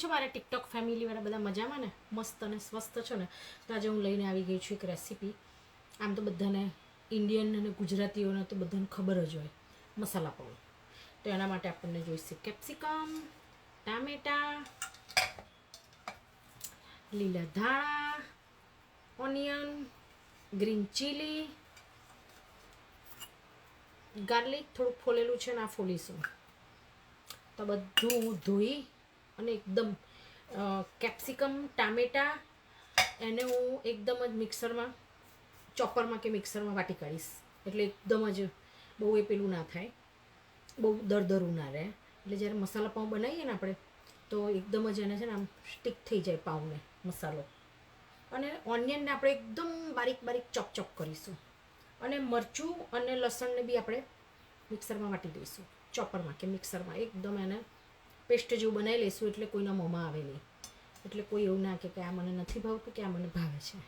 છો મારા ટિકટોક ફેમિલીવાળા બધા મજામાં ને? મસ્ત અને સ્વસ્થ છો ને? તો આજે હું લઈને આવી ગઈ છું એક રેસીપી. આમ તો બધાને ઇન્ડિયન અને ગુજરાતીઓને તો બધાને ખબર જ હોય મસાલા પાઉં. તો એના માટે આપણને જોઈશે કેપ્સિકમ, ટામેટા, લીલા ધાણા, ઓનિયન, ગ્રીન ચીલી, ગાર્લિક થોડુંક ફોલેલું છે ને આ ફોલીશું. તો બધું હું ધોઈ અને એકદમ કેપ્સિકમ ટામેટા એને હું એકદમ જ મિક્સરમાં ચોપરમાં કે મિક્સરમાં વાટી કાઢીશ. એટલે એકદમ જ બહુ એ પેલું ના થાય, બહુ દરદરું ના રહે. એટલે જ્યારે મસાલા પાઉં બનાવીએ ને આપણે તો એકદમ જ એને છે ને આમ સ્ટીક થઈ જાય પાઉંને મસાલો. અને ઓનિયનને આપણે એકદમ બારીક બારીક ચોપ કરીશું. અને મરચું અને લસણને બી આપણે મિક્સરમાં વાટી દઈશું, ચોપરમાં કે મિક્સરમાં એકદમ એને પેસ્ટ જેવું બનાવી લઈશું. એટલે કોઈના મોંમાં આવે નહીં, એટલે કોઈ એવું ના કે આ મને નથી ભાવતું કે આ મને ભાવે છે.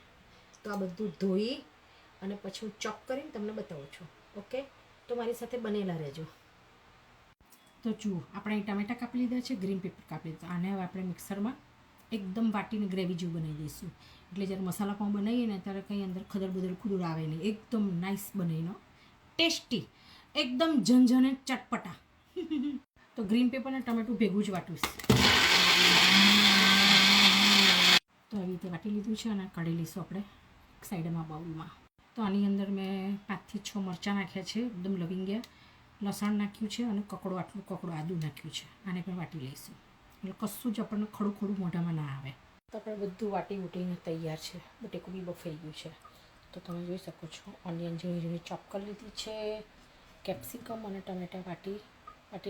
તો આ બધું ધોઈ અને પછી હું ચોપ કરીને તમને બતાવું છું. ઓકે, તો મારી સાથે બનેલા રહેજો. તો જુઓ, આપણે અહીં ટામેટા કાપી લીધા છે, ગ્રીન પેપર કાપી લીધા. આને હવે આપણે મિક્સરમાં એકદમ વાટીને ગ્રેવી જેવું બનાવી દઈશું. એટલે જ્યારે મસાલા પાઉં બનાવીએ ને ત્યારે કંઈ અંદર ખદર બદર ખુદર આવે નહીં. એકદમ નાઇસ બનીનો, ટેસ્ટી, એકદમ ઝનઝને ચટપટા. તો ગ્રીન પેપર અને ટમેટું ભેગું જ વાટીશ. તો આવી રીતે વાટી લીધું છે અને કાઢી લઈશું આપણે એક સાઈડમાં બાઉલમાં. તો આની અંદર મેં 5 થી 6 મરચાં નાખ્યા છે, એકદમ લવિંગિયા. લસણ નાખ્યું છે અને આટલું કકડું આદું નાખ્યું છે. આને પણ વાટી લઈશું એટલે કશું જ આપણને ખડું ખડું મોઢામાં ના આવે. તો આપણે બધું વાટી ઉટીને તૈયાર છે. બટેકું બી બફાઈ ગયું છે. તો તમે જોઈ શકો છો ઓનિયન ઝીણી ઝીણી ચોપ કરી લીધી છે, કેપ્સિકમ અને ટમેટા વાટી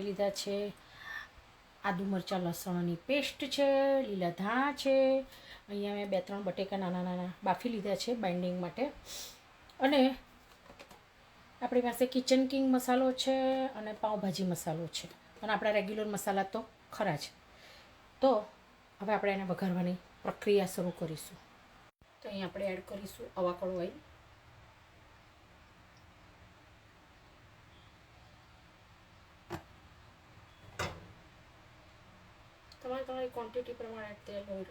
લીધા છે, આદુ મરચાં લસણની પેસ્ટ છે, લીલા ધાણા છે. અહીંયા મેં 2-3 બટેકા નાના નાના બાફી લીધા છે બાઇન્ડિંગ માટે. અને આપણી પાસે કિચન કિંગ મસાલો છે અને પાઉંભાજી મસાલો છે. અને આપણા રેગ્યુલર મસાલા તો ખરા જ. તો હવે આપણે એને વઘારવાની પ્રક્રિયા શરૂ કરીશું. તો અહીં આપણે એડ કરીશું અવાકડો ઓઇલ. તમારી ક્વોન્ટિટી પ્રમાણે તેલ ઓઇલ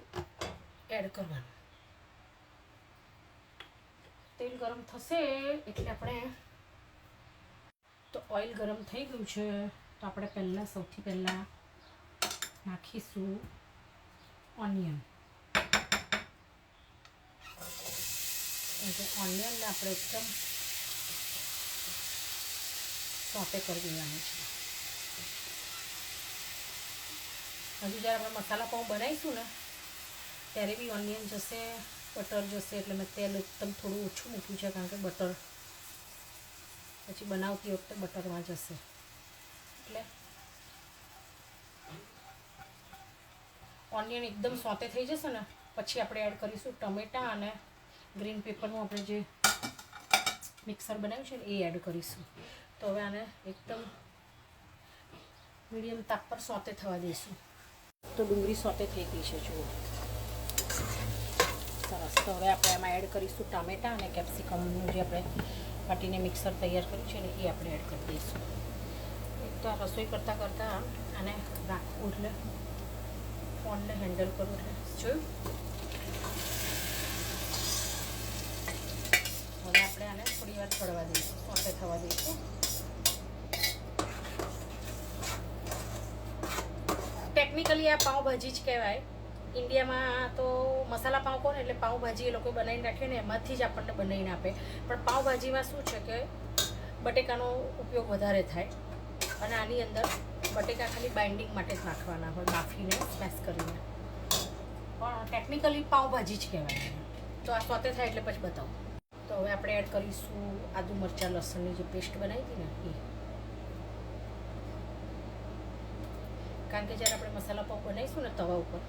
એડ કરવાનું. તેલ ગરમ થશે એટલે આપણે, તો ઓઇલ ગરમ થઈ ગયું છે તો આપણે સૌથી પહેલાં નાખીશું ઓનિયન. ઓનિયનને આપણે એકદમ સોતે કરી દેવાનું છે. હજુ જ્યારે આપણે મસાલા પાઉં બનાવીશું ને ત્યારે બી ઓનિયન જશે, બટર જશે. એટલે મેં તેલ એકદમ થોડું ઓછું મૂક્યું છે, કારણ કે બટર પછી બનાવતી વખતે બટરમાં જશે. એટલે ઓનિયન એકદમ સોતે થઈ જશે ને પછી આપણે એડ કરીશું ટમેટાં અને ગ્રીન પેપરનું આપણે જે મિક્સર બનાવ્યું છે ને એ એડ કરીશું. તો હવે આને એકદમ મીડિયમ તાપ પર સોતે થવા દઈશું. તો ડુંગળી સોતે થઈ ગઈ છે, જુઓ સરસ. તો હવે આપણે આમાં એડ કરીશું ટામેટાં અને કેપ્સિકમનું જે આપણે વાટીને મિક્સર તૈયાર કર્યું છે ને એ આપણે એડ કરી દઈશું. એક તો આ રસોઈ કરતાં આને રાખવું એટલે ફોનને હેન્ડલ કરવું એટલે જોયું. હવે આપણે આને થોડી વાર ચડવા દઈશું, સોતે થવા દઈશું. ટેકનિકલી આ પાઉંભાજી જ કહેવાય. ઇન્ડિયામાં તો મસાલા પાઉં કહો ને એટલે પાઉંભાજી એ લોકો બનાવીને રાખે ને એમાંથી જ આપણને બનાવીને આપે. પણ પાઉંભાજીમાં શું છે કે બટેકાનો ઉપયોગ વધારે થાય. અને આની અંદર બટેકા ખાલી બાઇન્ડિંગ માટે જ નાખવાના હોય, બાફીને સ્મેશ કરીને. પણ ટેકનિકલી પાઉંભાજી જ કહેવાય. તો આ સોતે થાય એટલે પછી બતાવું. તો હવે આપણે એડ કરીશું આદુ મરચાં લસણની જે પેસ્ટ બનાવી હતી ને એ. કારણ કે જ્યારે આપણે મસાલા પાઉં બનાવીશું ને તવા ઉપર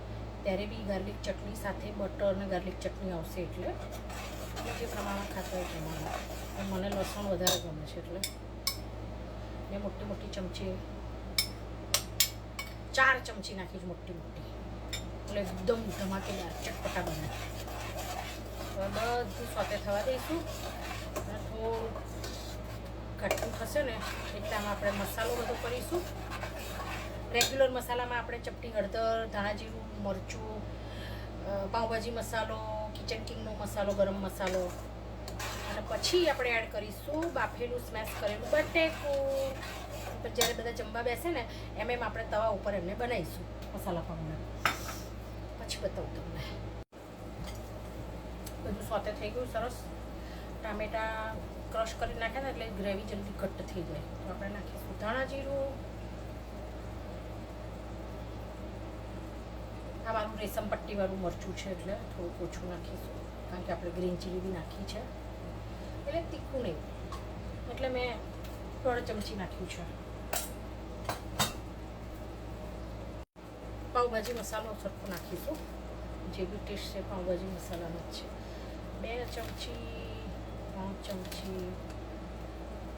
ત્યારે બી ગાર્લિક ચટણી સાથે બટર અને ગાર્લિક ચટણી આવશે. એટલે જે પ્રમાણમાં ખાતા હોય પ્રમાણે. મને લસણ વધારે ગમે છે એટલે મેં મોટી મોટી ચમચી 4 ચમચી નાખી છે, મોટી એટલે એકદમ ધમાકેદાર ચટપટા બને. તો બધું સોતે થવા દઈશું. અને થોડું ઘાટું થશે ને એટલે આમાં આપણે મસાલો બધો કરીશું. રેગ્યુલર મસાલામાં આપણે ચપટી હળદર, ધાણા જીરું, મરચું, પાઉંભાજી મસાલો, કિચન કિંગનો મસાલો, ગરમ મસાલો, અને પછી આપણે એડ કરીશું બાફેલું સ્મેશ કરેલું બટેકું. જ્યારે બધા જમવા બેસે ને એમ આપણે તવા ઉપર એમને બનાવીશું મસાલા પાઉંને. પછી બતાવું તમને. બધું સોતે થઈ ગયું સરસ. ટામેટાં ક્રશ કરી નાખ્યા ને એટલે ગ્રેવી જલ્દી ઘટ્ટ થઈ જાય. તો આપણે નાખીશું ધાણા જીરું. આ મારું રેશમ પટ્ટીવાળું મરચું છે એટલે થોડુંક ઓછું નાખીશું, કારણ કે આપણે ગ્રીન ચીલી બી નાખી છે એટલે તીખું નહીં, એટલે મેં 1.5 ચમચી નાખ્યું છે. પાઉંભાજી મસાલો સરખો નાખીશું, જે બી ટેસ્ટ છે પાઉંભાજી મસાલાનો જ છે. 2 ચમચી, 3 ચમચી,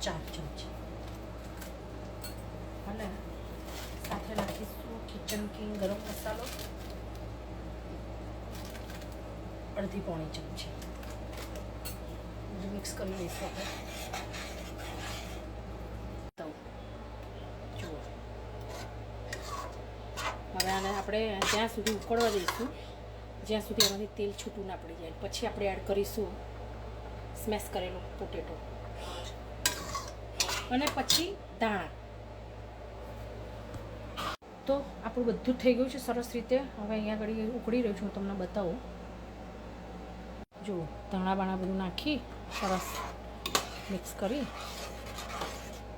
4 ચમચી, અને સાથે નાખીશું કિચન કિંગ ગરમ મસાલો 1/2 ચમચી. મિક્સ કરી લઈશું આપણે. જુઓ, હવે આને આપણે ત્યાં સુધી ઉકળવા દઈશું જ્યાં સુધી એમાંથી તેલ છૂટું ના પડી જાય. પછી આપણે એડ કરીશું સ્મેશ કરેલું પોટેટો અને પછી ધાણા. તો આપણું બધું થઈ ગયું છે સરસ રીતે. હવે અહીંયા ઘડી ઉકળી રહ્યું છું, હું તમને બતાવું. જુઓ, ધાણા બાણા બધું નાખી સરસ મિક્સ કરી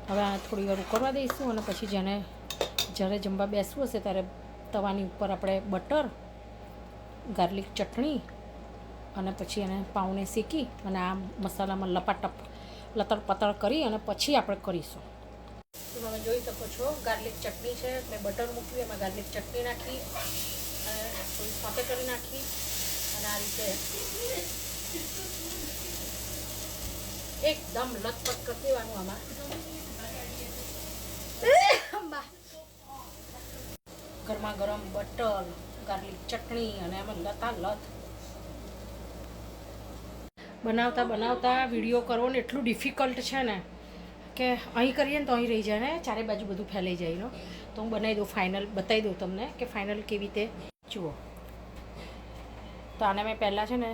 હવે આ થોડી વાર ઉકળવા દઈશું. અને પછી જ્યારે જમવા બેસવું હશે ત્યારે તવાની ઉપર આપણે બટર, ગાર્લિક ચટણી અને પછી એને પાઉંને શેકી અને આ મસાલામાં લપાટપ લતડ પતળ કરી અને પછી આપણે કરીશું. તમે જોઈ શકો છો ગાર્લિક ચટણી છે, મેં બટર મૂક્યું, એમાં ગાર્લિક ચટણી નાખી અને થોડી સોતે કરી નાખી અને આ રીતે એકદમ લથપથ કરી દેવાનું આમાં. ગરમા ગરમ બટર, ગાર્લિક ચટણી અને એમાં લતાલત. બનાવતા વિડીયો કરવો ને એટલું ડિફિકલ્ટ છે ને કે અહીં કરીએ ને તો અહીં રહી જાય ને ચારે બાજુ બધું ફેલાઈ જાય. તો હું બનાવી દઉં, ફાઇનલ બતાવી દઉં તમને કે ફાઇનલ કેવી રીતે. જુઓ, તો આને મેં પહેલાં છે ને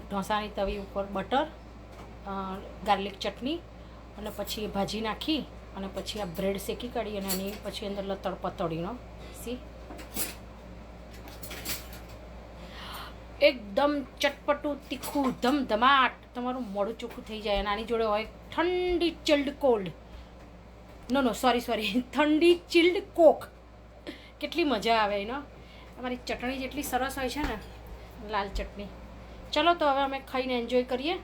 ઢોસાની તવી ઉપર બટર, ગાર્લિક ચટણી અને પછી ભાજી નાખી અને પછી આ બ્રેડ શેકી કાઢી અને એની પછી અંદર લતડ પતળીનો સી એકદમ ચટપટું તીખું ધમધમાટ તમારું મોઢું ચોખ્ખું થઈ જાય. અને આની જોડે હોય ઠંડી ચિલ્ડ કોલ્ડ સોરી ઠંડી ચિલ્ડ કોક. કેટલી મજા આવે એનો. અમારી ચટણી જેટલી સરસ હોય છે ને, લાલ ચટણી. ચલો તો હવે અમે ખાઈને એન્જોય કરીએ.